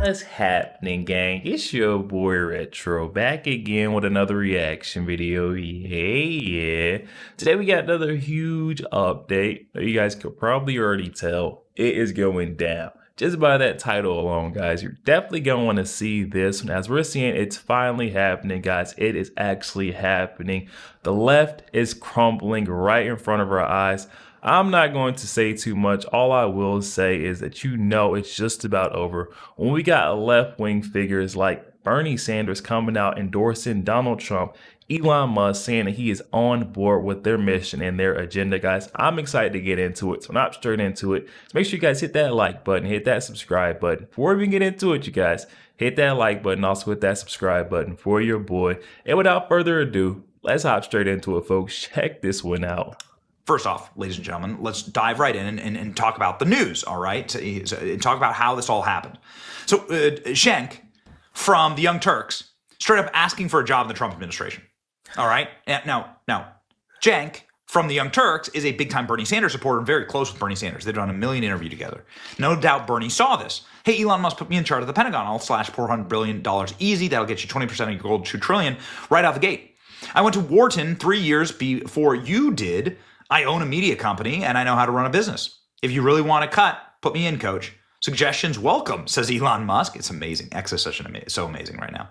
What's happening, gang? It's your boy Retro back again with another reaction video. Yeah. Today we got another huge update. You guys could probably already tell it is going down. Just by that title alone, guys, you're definitely going to want to see this. And as we're seeing, it's finally happening, guys. It is actually happening. The left is crumbling right in front of our eyes. I'm not going to say too much. All I will say is that it's just about over when we got left-wing figures like Bernie Sanders coming out endorsing Donald Trump, Elon Musk saying that he is on board with their mission and their agenda, guys. I'm excited to get into it, so not straight into it. So make sure you guys hit that like button, hit that subscribe button. Before we get into it, you guys, hit that like button, also hit that subscribe button for your boy. And without further ado, let's hop straight into it, folks. Check this one out. First off, ladies and gentlemen, let's dive right in and talk about the news, all right? And talk about how this all happened. So Cenk from the Young Turks straight up asking for a job in the Trump administration, all right? Now, Cenk from the Young Turks is a big-time Bernie Sanders supporter and very close with Bernie Sanders. They've done a million interviews together. No doubt Bernie saw this. Hey, Elon Musk put me in charge of the Pentagon. I'll slash $400 billion easy. That'll get you 20% of your goal, $2 trillion right out the gate. I went to Wharton 3 years before you did. I own a media company and I know how to run a business. If you really want to cut, put me in, coach. Suggestions welcome, says Elon Musk. It's amazing. X is so amazing right now.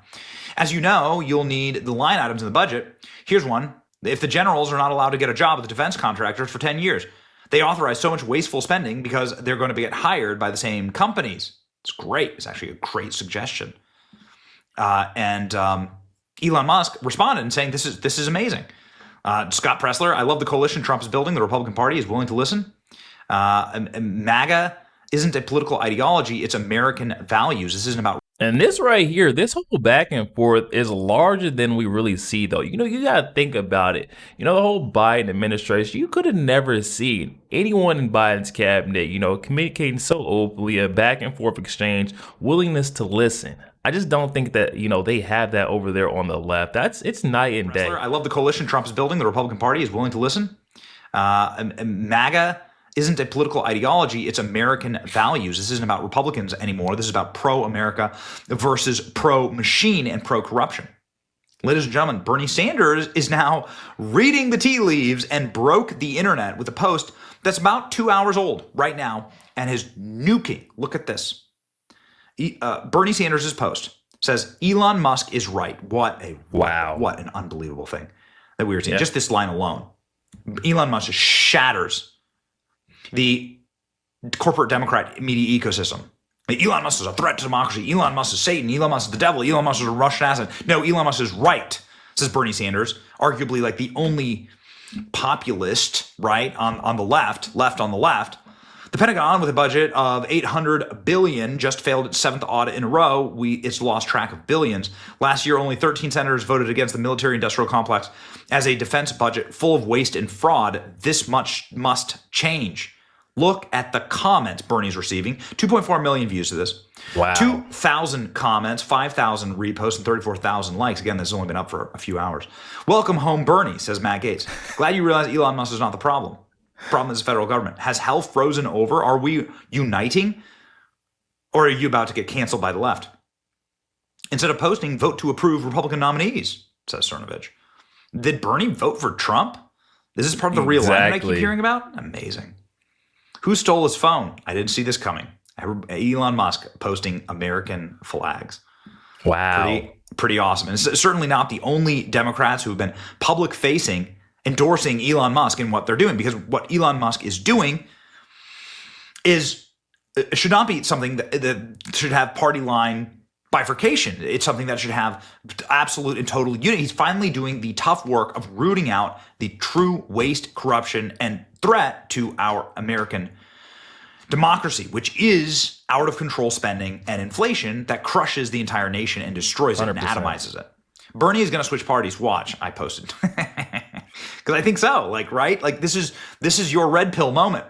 As you know, you'll need the line items in the budget. Here's one. If the generals are not allowed to get a job with the defense contractors for 10 years, they authorize so much wasteful spending because they're going to get hired by the same companies. It's great. It's actually a great suggestion. Elon Musk responded and saying, this is amazing. Scott Pressler, I love the coalition Trump is building. The Republican Party is willing to listen. MAGA isn't a political ideology. It's American values. This isn't about... And this right here, this whole back and forth is larger than we really see, though. You got to think about it. The whole Biden administration, you could have never seen anyone in Biden's cabinet, communicating so openly, a back and forth exchange, willingness to listen. I just don't think that, they have that over there on the left. It's night and day. I love the coalition Trump is building. The Republican Party is willing to listen. MAGA isn't a political ideology. It's American values. This isn't about Republicans anymore. This is about pro-America versus pro-machine and pro-corruption. Ladies and gentlemen, Bernie Sanders is now reading the tea leaves and broke the internet with a post that's about 2 hours old right now and is nuking. Look at this. Bernie Sanders' post says, Elon Musk is right. What an unbelievable thing that we were seeing. Yeah. Just this line alone. Elon Musk shatters the corporate Democrat media ecosystem. Elon Musk is a threat to democracy. Elon Musk is Satan. Elon Musk is the devil. Elon Musk is a Russian asset. No, Elon Musk is right, says Bernie Sanders, arguably like the only populist, right, on the left on the left. The Pentagon, with a budget of $800 billion, just failed its 7th audit in a row. It's lost track of billions. Last year, only 13 senators voted against the military-industrial complex as a defense budget full of waste and fraud. This much must change. Look at the comments Bernie's receiving. 2.4 million views to this. Wow. 2,000 comments, 5,000 reposts, and 34,000 likes. Again, this has only been up for a few hours. Welcome home, Bernie, says Matt Gaetz. Glad you realize Elon Musk is not the problem. Problem is the federal government. Has hell frozen over? Are we uniting? Or are you about to get canceled by the left? Instead of posting, vote to approve Republican nominees, says Cernovich. Did Bernie vote for Trump? Is this part of the realignment I keep hearing about? Amazing. Who stole his phone? I didn't see this coming. Elon Musk posting American flags. Wow. Pretty awesome. And it's certainly not the only Democrats who have been public-facing endorsing Elon Musk in what they're doing, because what Elon Musk is doing should not be something that should have party line bifurcation. It's something that should have absolute and total unity. He's finally doing the tough work of rooting out the true waste, corruption, and threat to our American democracy, which is out of control spending and inflation that crushes the entire nation and destroys it 100%. And atomizes it. Bernie is going to switch parties. Watch. I posted. Because I think so. Right? This is your red pill moment.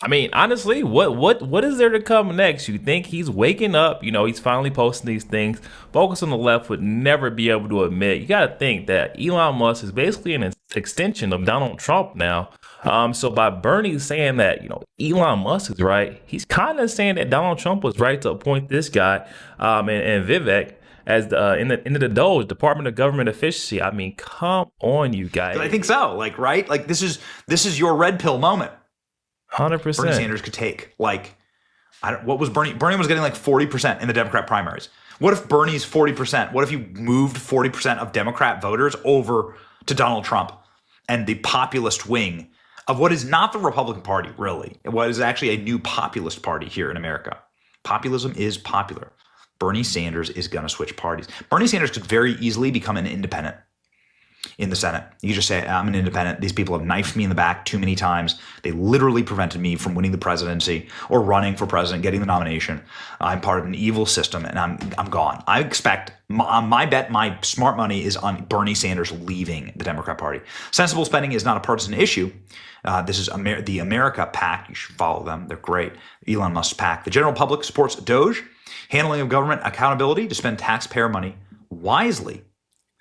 I mean, honestly, what is there to come next? You think he's waking up? You know, he's finally posting these things. Folks on the left would never be able to admit. You got to think that Elon Musk is basically an extension of Donald Trump now. So by Bernie saying that, you know, Elon Musk is right, he's kind of saying that Donald Trump was right to appoint this guy and Vivek as into the DOGE, Department of Government Efficiency. I mean, come on, you guys. I think so. Like, right? Like this is your red pill moment. 100%. Bernie Sanders could take like, what was Bernie? Bernie was getting like 40% in the Democrat primaries. What if Bernie's 40%? What if you moved 40% of Democrat voters over to Donald Trump and the populist wing of what is not the Republican Party, really? What is actually a new populist party here in America? Populism is popular. Bernie Sanders is going to switch parties. Bernie Sanders could very easily become an independent in the Senate. You could just say, I'm an independent. These people have knifed me in the back too many times. They literally prevented me from winning the presidency or running for president, getting the nomination. I'm part of an evil system and I'm gone. I expect, my bet, my smart money is on Bernie Sanders leaving the Democrat Party. Sensible spending is not a partisan issue. This is the America PAC. You should follow them. They're great. Elon Musk's PAC. The general public supports DOGE, handling of government accountability to spend taxpayer money wisely.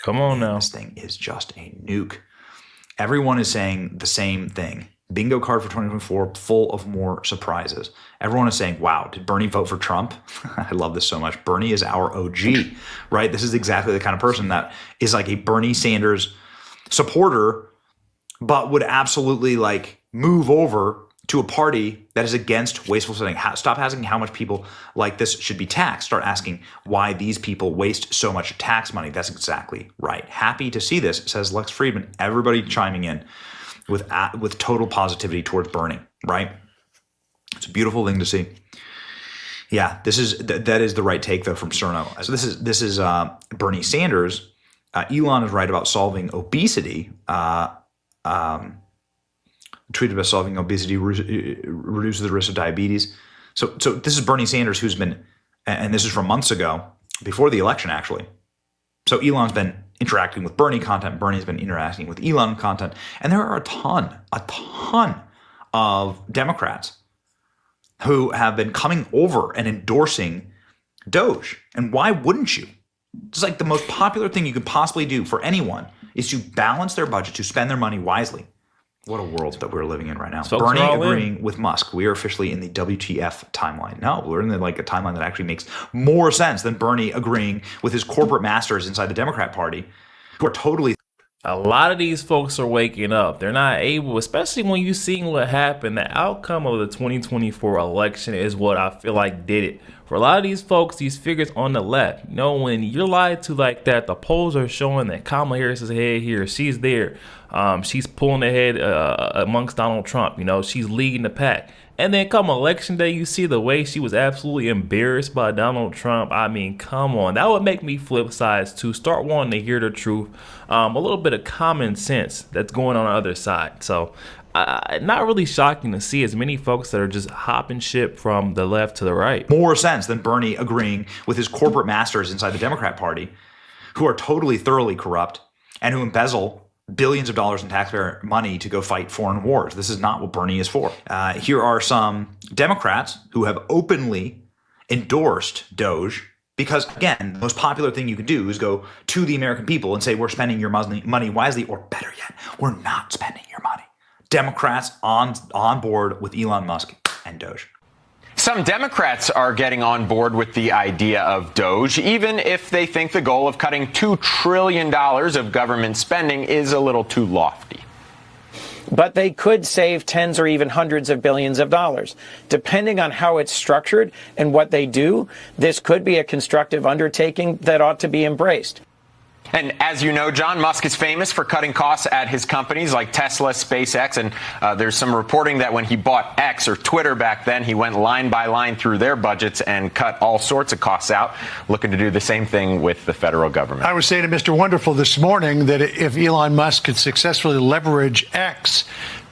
Come on now. This thing is just a nuke. Everyone is saying the same thing. Bingo card for 2024, full of more surprises. Everyone is saying, wow, did Bernie vote for Trump? I love this so much. Bernie is our OG, right? This is exactly the kind of person that is like a Bernie Sanders supporter, but would absolutely like move over to a party that is against wasteful spending. Stop asking how much people like this should be taxed. Start asking why these people waste so much tax money. That's exactly right. Happy to see this, says Lex Friedman. Everybody chiming in with total positivity towards Bernie, right? It's a beautiful thing to see. Yeah, that is the right take though from Cerno. So this is Bernie Sanders. Elon is right about solving obesity. Tweeted about solving obesity reduces the risk of diabetes. So this is Bernie Sanders, who's been, and this is from months ago, before the election actually. So Elon's been interacting with Bernie content. Bernie's been interacting with Elon content, and there are a ton of Democrats who have been coming over and endorsing DOGE. And why wouldn't you? It's like the most popular thing you could possibly do for anyone is to balance their budget, to spend their money wisely. What a world that we're living in right now. Bernie agreeing with Musk. We are officially in the WTF timeline. No, we're in a timeline that actually makes more sense than Bernie agreeing with his corporate masters inside the Democrat Party, who are totally. A lot of these folks are waking up. They're not able, especially when you see what happened. The outcome of the 2024 election is what I feel like did it. For a lot of these folks, these figures on the left, you know, when you're lied to like that, the polls are showing that Kamala Harris is ahead here. She's there. She's pulling ahead amongst Donald Trump. You know, she's leading the pack. And then come election day, you see the way she was absolutely embarrassed by Donald Trump. I mean, come on. That would make me flip sides to start wanting to hear the truth. A little bit of common sense that's going on the other side. So not really shocking to see as many folks that are just hopping ship from the left to the right. More sense than Bernie agreeing with his corporate masters inside the Democrat Party, who are totally, thoroughly corrupt and who embezzle billions of dollars in taxpayer money to go fight foreign wars. This is not what Bernie is for. Here are some Democrats who have openly endorsed DOGE because, again, the most popular thing you can do is go to the American people and say, we're spending your money wisely, or better yet, we're not spending your money. Democrats on board with Elon Musk and DOGE. Some Democrats are getting on board with the idea of DOGE, even if they think the goal of cutting $2 trillion of government spending is a little too lofty. But they could save tens or even hundreds of billions of dollars. Depending on how it's structured and what they do, this could be a constructive undertaking that ought to be embraced. And as you know, John, Musk is famous for cutting costs at his companies like Tesla, SpaceX, and there's some reporting that when he bought X or Twitter back then, he went line by line through their budgets and cut all sorts of costs out, looking to do the same thing with the federal government. I was saying to Mr. Wonderful this morning that if Elon Musk could successfully leverage X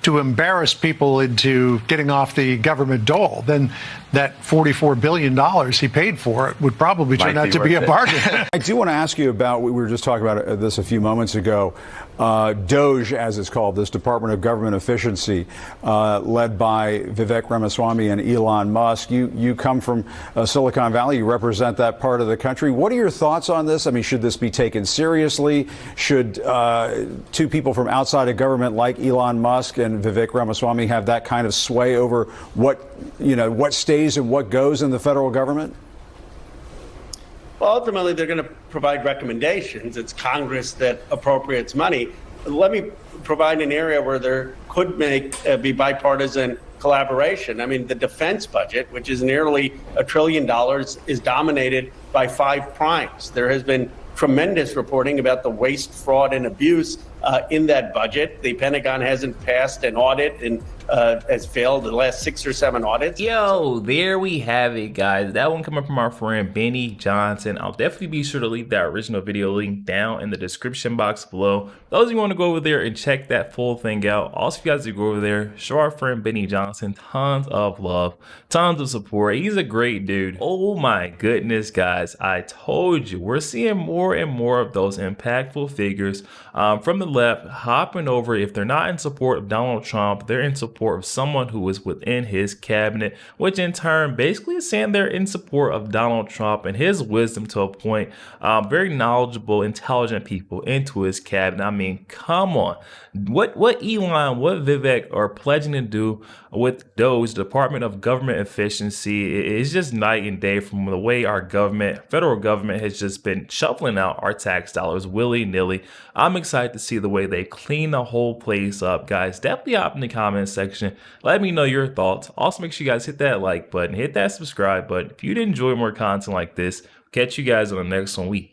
to embarrass people into getting off the government dole, then that $44 billion he paid for it would probably turn out to be a bargain. I do want to ask you about, we were just talking about this a few moments ago, DOGE, as it's called, this Department of Government Efficiency, led by Vivek Ramaswamy and Elon Musk. You come from Silicon Valley. You represent that part of the country. What are your thoughts on this? I mean, should this be taken seriously? Should two people from outside of government like Elon Musk and Vivek Ramaswamy have that kind of sway over what stays and what goes in the federal government? Well, ultimately, they're going to provide recommendations. It's Congress that appropriates money. Let me provide an area where there could be bipartisan collaboration. I mean, the defense budget, which is nearly $1 trillion, is dominated by 5 primes. There has been tremendous reporting about the waste, fraud, and abuse in that budget. The Pentagon hasn't passed an audit and has failed the last 6 or 7 audits. Yo, there we have it, guys. That one coming from our friend Benny Johnson. I'll definitely be sure to leave that original video link down in the description box below. Those of you want to go over there and check that full thing out. Also, if you guys do go over there, show our friend Benny Johnson tons of love, tons of support. He's a great dude. Oh my goodness, guys. I told you, we're seeing more and more of those impactful figures from the left hopping over. If they're not in support of Donald Trump, they're in support of someone who is within his cabinet, which in turn basically is saying they're in support of Donald Trump and his wisdom to a point. Very knowledgeable, intelligent people into his cabinet. I mean, come on. What Elon, what Vivek are pledging to do with DOGE, Department of Government Efficiency, is just night and day from the way our government, federal government, has just been shuffling out our tax dollars willy-nilly. I'm excited to see the way they clean the whole place up, guys. Definitely hop in the comment section. Let me know your thoughts. Also, make sure you guys hit that like button, hit that subscribe button. If you'd enjoy more content like this, catch you guys on the next one.